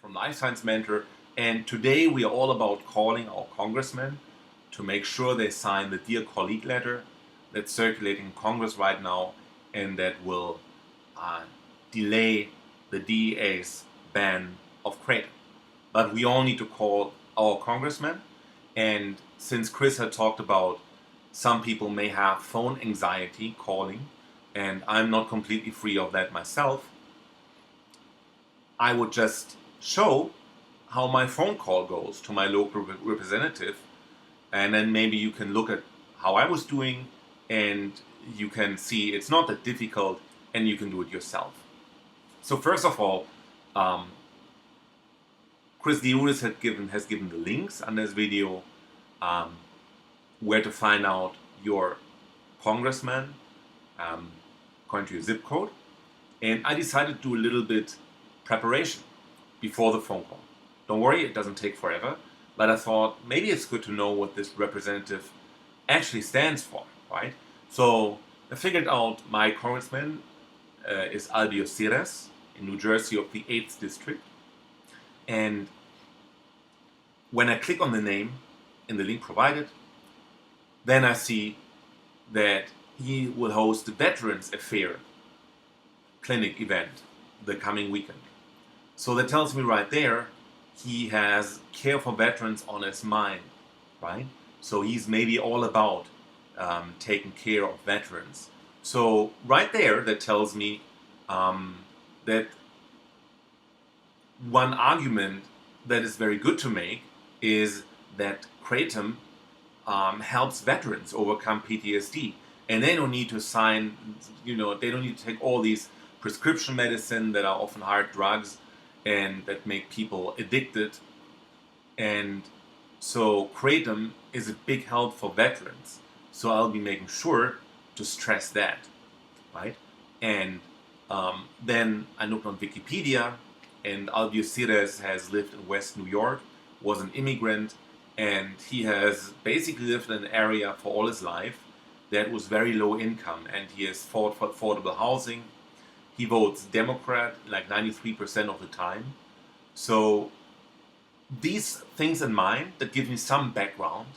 from Life Science Mentor, and today we are all about calling our congressmen to make sure they sign the Dear Colleague letter that's circulating in Congress right now, and that will delay the DEA's ban of Kratom. But we all need to call our congressmen, and since Chris had talked about some people may have phone anxiety calling, and I'm not completely free of that myself, I would just show how my phone call goes to my local representative, and then maybe you can look at how I was doing, and you can see it's not that difficult, and you can do it yourself. So first of all, Chris D-Wisc has given the links on this video where to find out your congressman according to your zip code, and I decided to do a little bit preparation before the phone call. Don't worry, it doesn't take forever, but I thought maybe it's good to know what this representative actually stands for, right? So I figured out my congressman is R-Ariz in New Jersey of the 8th district, and when I click on the name in the link provided, then I see that he will host the Veterans Affair clinic event the coming weekend. So that tells me right there he has care for veterans on his mind, right? So he's maybe all about taking care of veterans. So right there, that tells me that one argument that is very good to make is that Kratom helps veterans overcome PTSD, and they don't need to sign, they don't need to take all these prescription medicine that are often hard drugs and that make people addicted. And so Kratom is a big help for veterans. So I'll be making sure to stress that, right? And then I looked on Wikipedia, and R-Ariz has lived in West New York, was an immigrant, and he has basically lived in an area for all his life that was very low income, and he has fought for affordable housing. He votes Democrat like 93% of the time. So these things in mind, that give me some background,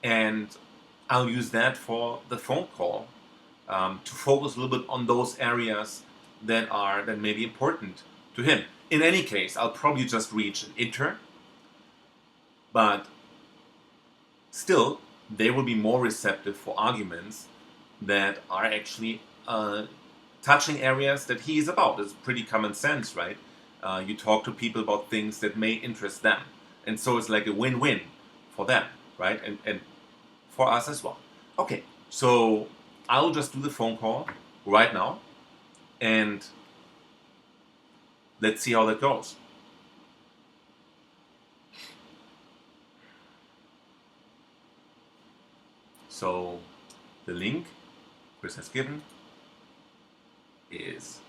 and I'll use that for the phone call to focus a little bit on those areas that may be important to him. In any case, I'll probably just reach an intern, but still, they will be more receptive for arguments that are actually touching areas that he is about. It's pretty common sense, right? You talk to people about things that may interest them. And so it's like a win-win for them, right? And for us as well. Okay, so I'll just do the phone call right now, and let's see how that goes. So the link Chris has given is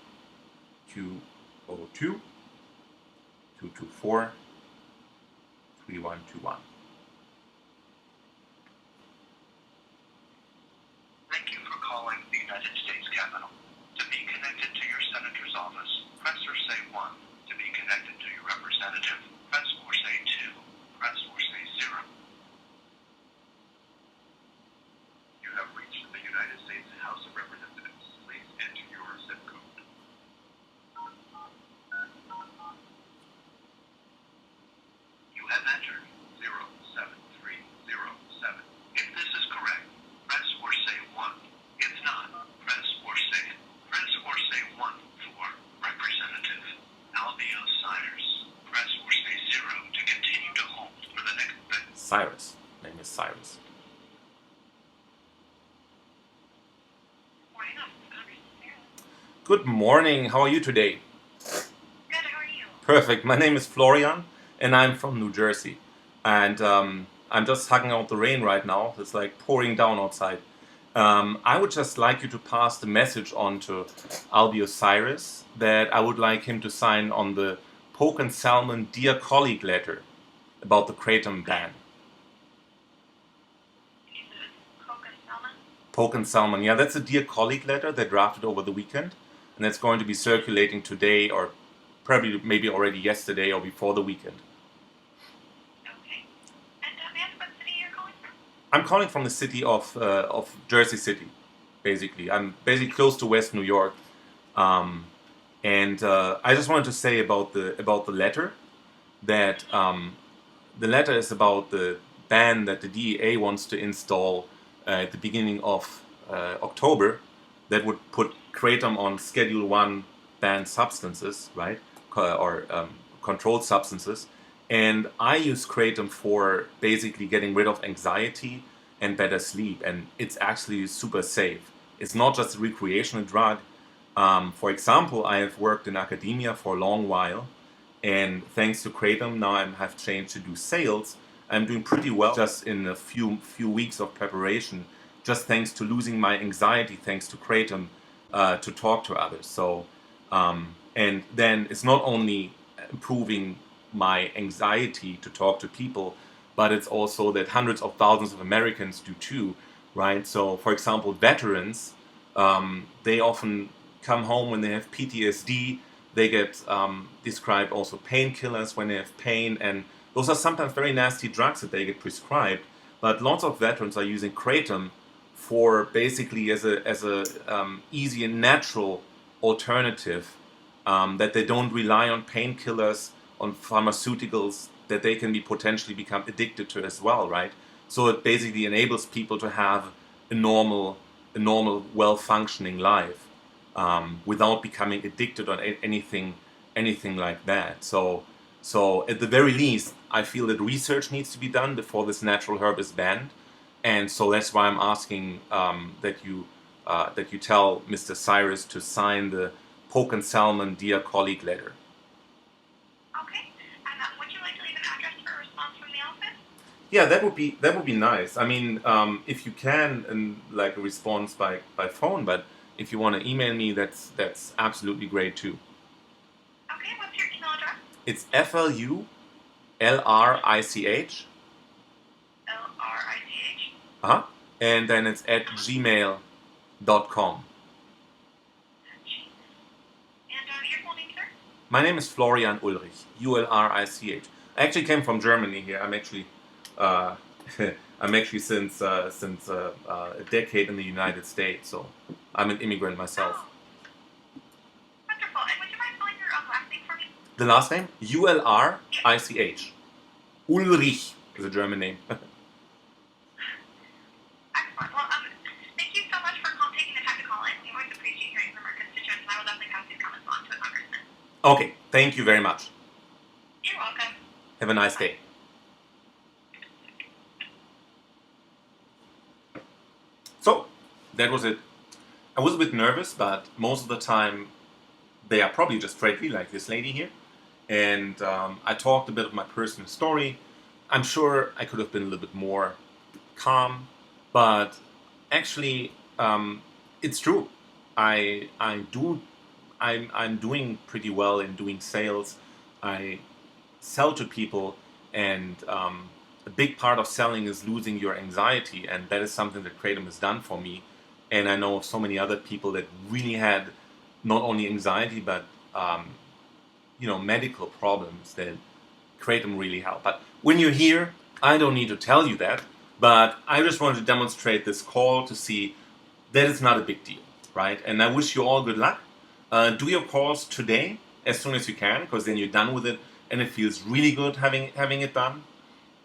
202-224-3121. Thank you for calling the United States Capitol. To be connected to your senator's office, press or say 1. To be connected to your representative, press or say 2. Press or say 0. You have reached the United States House of Representatives. Please enter your zip code. You have entered 07307. If this is correct, press or say 1. If not, press or say 1 for Representative R-Ariz. Press or say 0 to continue to hold for the next... Cyrus. Name is Cyrus. Good morning. How are you today? Good, how are you? Perfect. My name is Florian, and I'm from New Jersey. And I'm just hugging out the rain right now. It's like pouring down outside. I would just like you to pass the message on to R-Ariz that I would like him to sign on the Pocan Salmon Dear Colleague letter about the Kratom ban. Pocan Salmon? Pocan Salmon, yeah, that's a Dear Colleague letter they drafted over the weekend, and it's going to be circulating today or probably maybe already yesterday or before the weekend. Okay. And may I ask what city you're calling from? I'm calling from the city of Jersey City, basically. I'm basically close to West New York, and I just wanted to say about the letter that the letter is about the ban that the DEA wants to install at the beginning of October that would put Kratom on Schedule 1 banned substances, right? Or controlled substances. And I use Kratom for basically getting rid of anxiety and better sleep. And it's actually super safe. It's not just a recreational drug. For example, I have worked in academia for a long while. And thanks to Kratom, now I have changed to do sales. I'm doing pretty well just in a few weeks of preparation, just thanks to losing my anxiety, thanks to Kratom, to talk to others. So, and then it's not only improving my anxiety to talk to people, but it's also that hundreds of thousands of Americans do too, right? So, for example, veterans, they often come home when they have PTSD. They get described also painkillers when they have pain, and those are sometimes very nasty drugs that they get prescribed. But lots of veterans are using Kratom for basically as a easy and natural alternative, that they don't rely on painkillers, on pharmaceuticals that they can be potentially become addicted to as well, right? So it basically enables people to have a normal, well functioning life, without becoming addicted or anything like that. So at the very least, I feel that research needs to be done before this natural herb is banned, and so that's why I'm asking that you tell Mr. Cyrus to sign the Pocan Salmon Dear Colleague letter. Okay. And would you like to leave an address for a response from the office? Yeah, that would be nice. I mean, if you can, and like a response by phone, but if you want to email me, that's absolutely great too. Okay. What's your email address? It's FLULRICH, LRICH. and then it's at gmail.com. And your full name, sir? My name is Florian Ulrich, ULRICH. I actually came from Germany here. I'm actually I'm actually since a decade in the United States, so I'm an immigrant myself. Oh, wonderful. And would you mind spelling your last name for me? The last name? ULRICH. Ulrich is a German name. Excellent. Well, thank you so much for taking the time to call in. We always appreciate hearing from our constituents, and I will definitely pass these comments on to a congressman. Okay, thank you very much. You're welcome. Have a nice day. So, that was it. I was a bit nervous, but most of the time they are probably just friendly, like this lady here. And I talked a bit of my personal story. I'm sure I could have been a little bit more calm, but actually, it's true. I'm doing pretty well in doing sales. I sell to people, and a big part of selling is losing your anxiety, and that is something that Kratom has done for me. And I know of so many other people that really had not only anxiety but medical problems that Kratom really helped. But when you're here, I don't need to tell you that. But I just wanted to demonstrate this call to see that it's not a big deal, right? And I wish you all good luck. Do your calls today as soon as you can, because then you're done with it, and it feels really good having it done.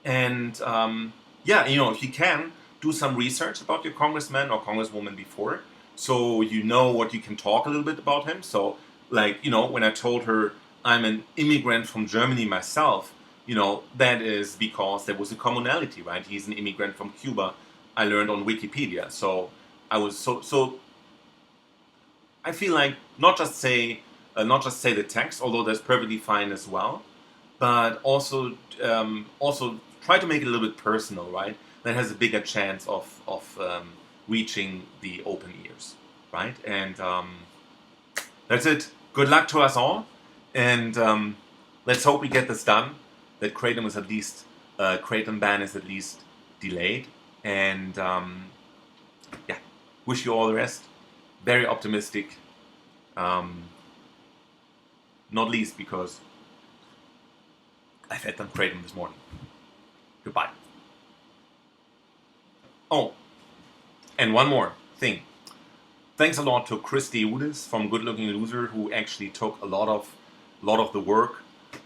And if you can, do some research about your congressman or congresswoman before, so you know what you can talk a little bit about him. So, when I told her I'm an immigrant from Germany myself, that is because there was a commonality, right? He's an immigrant from Cuba. I learned on Wikipedia. So I was so I feel like not just say the text, although that's perfectly fine as well, but also try to make it a little bit personal, right? That has a bigger chance of reaching the open ears, right? And that's it. Good luck to us all, and let's hope we get this done. That Kratom is at least Kratom ban is at least delayed, and wish you all the rest. Very optimistic. not least because I fed them Kratom this morning. Goodbye. Oh, and one more thing. Thanks a lot to Chris D-Wisc from Good Looking Loser, who actually took a lot of the work,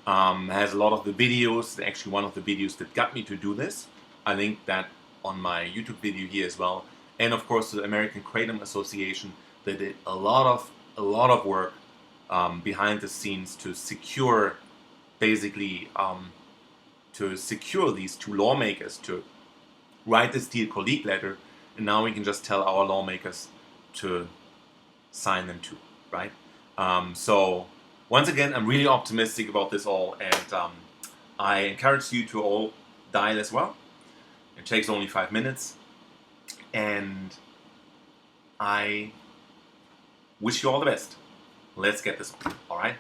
has a lot of the videos, actually one of the videos that got me to do this. I linked that on my YouTube video here as well. And of course the American Kratom Association that did a lot of work behind the scenes to secure, basically, to secure these two lawmakers to write this deal colleague letter, and now we can just tell our lawmakers to sign them too, right? So once again, I'm really optimistic about this all, and I encourage you to all dial as well. It takes only 5 minutes, and I wish you all the best. Let's get this on, all right?